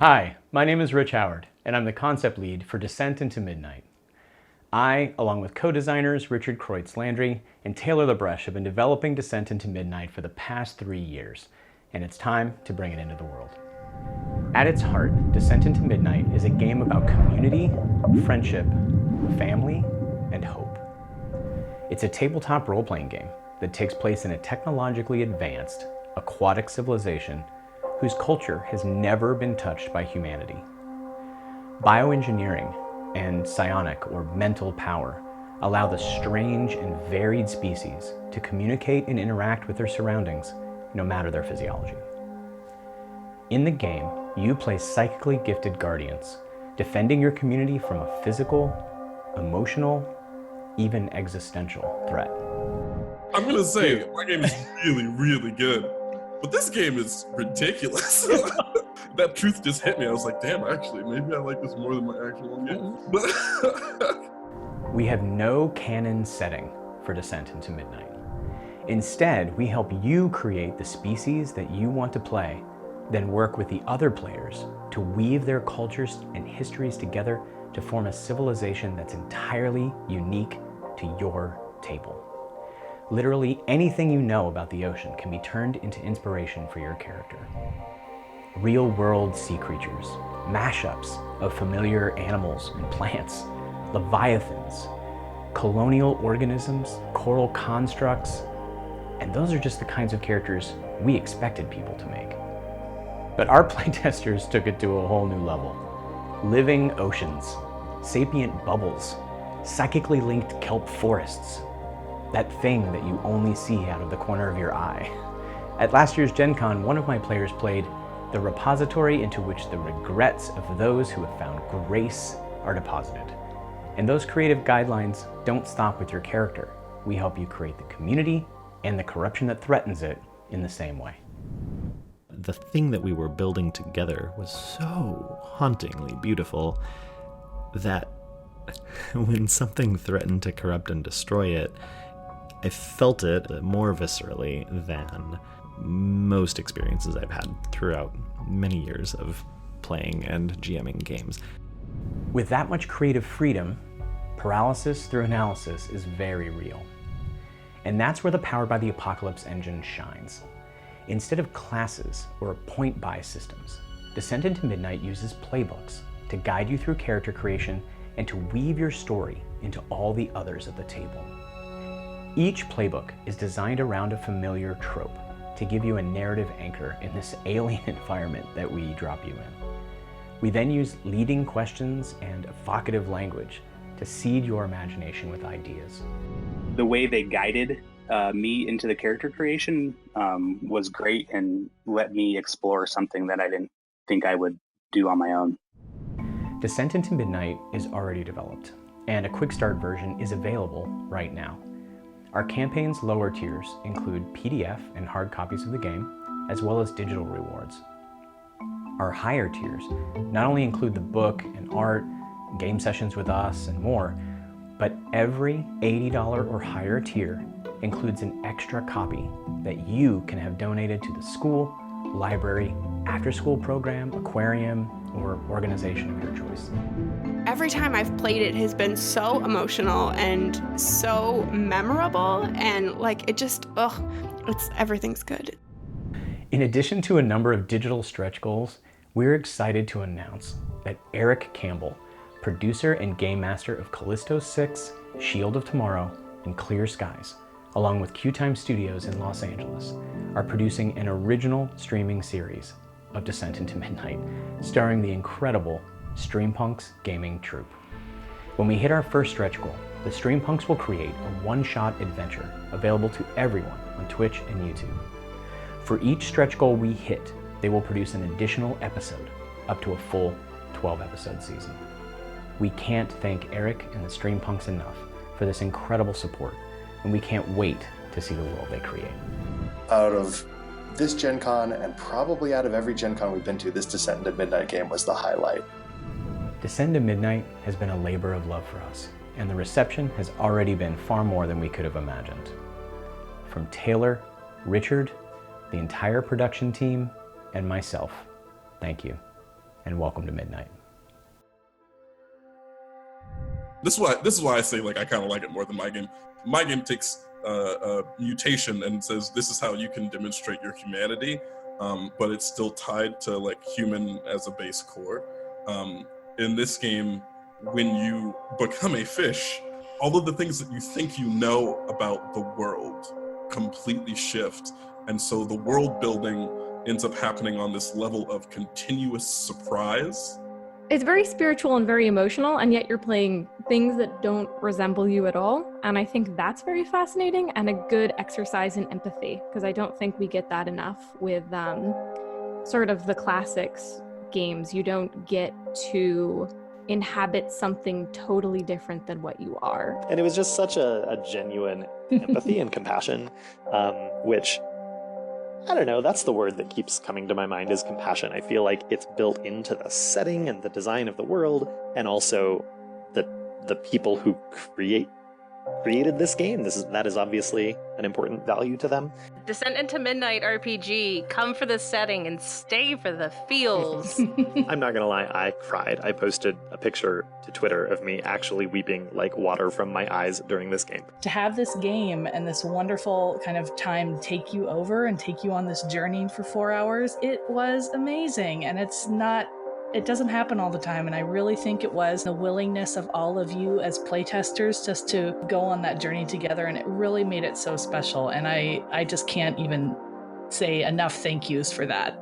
Hi, my name is Rich Howard, and I'm the concept lead for Descent into Midnight. I, along with co-designers Richard Kreutz-Landry and Taylor LaBreche, have been developing Descent into Midnight for the past 3 years, and it's time to bring it into the world. At its heart, Descent into Midnight is a game about community, friendship, family, and hope. It's a tabletop role-playing game that takes place in a technologically advanced, aquatic civilization whose culture has never been touched by humanity. Bioengineering and psionic, or mental power, allow the strange and varied species to communicate and interact with their surroundings, no matter their physiology. In the game, you play psychically gifted guardians, defending your community from a physical, emotional, even existential threat. I'm gonna say, my game is really, really good. But this game is ridiculous. That truth just hit me. I was like, damn, actually, maybe I like this more than my actual game. We have no canon setting for Descent into Midnight. Instead, we help you create the species that you want to play, then work with the other players to weave their cultures and histories together to form a civilization that's entirely unique to your table. Literally anything you know about the ocean can be turned into inspiration for your character. Real-world sea creatures, mashups of familiar animals and plants, leviathans, colonial organisms, coral constructs, and those are just the kinds of characters we expected people to make. But our playtesters took it to a whole new level. Living oceans, sapient bubbles, psychically linked kelp forests, that thing that you only see out of the corner of your eye. At last year's Gen Con, one of my players played the repository into which the regrets of those who have found grace are deposited. And those creative guidelines don't stop with your character. We help you create the community and the corruption that threatens it in the same way. The thing that we were building together was so hauntingly beautiful that when something threatened to corrupt and destroy it, I felt it more viscerally than most experiences I've had throughout many years of playing and GMing games. With that much creative freedom, paralysis through analysis is very real. And that's where the Powered by the Apocalypse engine shines. Instead of classes or point-buy systems, Descent into Midnight uses playbooks to guide you through character creation and to weave your story into all the others at the table. Each playbook is designed around a familiar trope to give you a narrative anchor in this alien environment that we drop you in. We then use leading questions and evocative language to seed your imagination with ideas. The way they guided me into the character creation was great and let me explore something that I didn't think I would do on my own. Descent into Midnight is already developed, and a quick start version is available right now. Our campaign's lower tiers include PDF and hard copies of the game, as well as digital rewards. Our higher tiers not only include the book and art, game sessions with us, and more, but every $80 or higher tier includes an extra copy that you can have donated to the school, library, after-school program, aquarium, or organization of your choice. Every time I've played it has been so emotional and so memorable, and everything's good. In addition to a number of digital stretch goals, we're excited to announce that Eric Campbell, producer and game master of Callisto 6, Shield of Tomorrow, and Clear Skies, along with Q-Time Studios in Los Angeles, are producing an original streaming series of Descent into Midnight, starring the incredible Streampunks gaming troupe. When we hit our first stretch goal, the Streampunks will create a one-shot adventure available to everyone on Twitch and YouTube. For each stretch goal we hit, they will produce an additional episode, up to a full 12-episode season. We can't thank Eric and the Streampunks enough for this incredible support, and we can't wait to see the world they create. Out of this Gen Con, and probably out of every Gen Con we've been to, this Descent into Midnight game was the highlight. Descent into Midnight has been a labor of love for us, and the reception has already been far more than we could have imagined. From Taylor, Richard, the entire production team, and myself, thank you. and welcome to Midnight. This is why I say like I kind of like it more than my game. My game takes a mutation and says this is how you can demonstrate your humanity, but it's still tied to like human as a base core. In this game, when you become a fish, all of the things that you think you know about the world completely shift, and so the world building ends up happening on this level of continuous surprise. It's very spiritual and very emotional, and yet you're playing things that don't resemble you at all. And I think that's very fascinating and a good exercise in empathy, because I don't think we get that enough with sort of the classics games. You don't get to inhabit something totally different than what you are. And it was just such a genuine empathy and compassion, which, I don't know, that's the word that keeps coming to my mind is compassion. I feel like it's built into the setting and the design of the world, and also the people who created this game. That is obviously an important value to them. Descent into Midnight RPG, come for the setting and stay for the feels. I'm not gonna lie, I cried. I posted a picture to Twitter of me actually weeping like water from my eyes during this game. To have this game and this wonderful kind of time take you over and take you on this journey for 4 hours, it was amazing. And it doesn't happen all the time, and I really think it was the willingness of all of you as playtesters just to go on that journey together, and it really made it so special, and I just can't even say enough thank yous for that.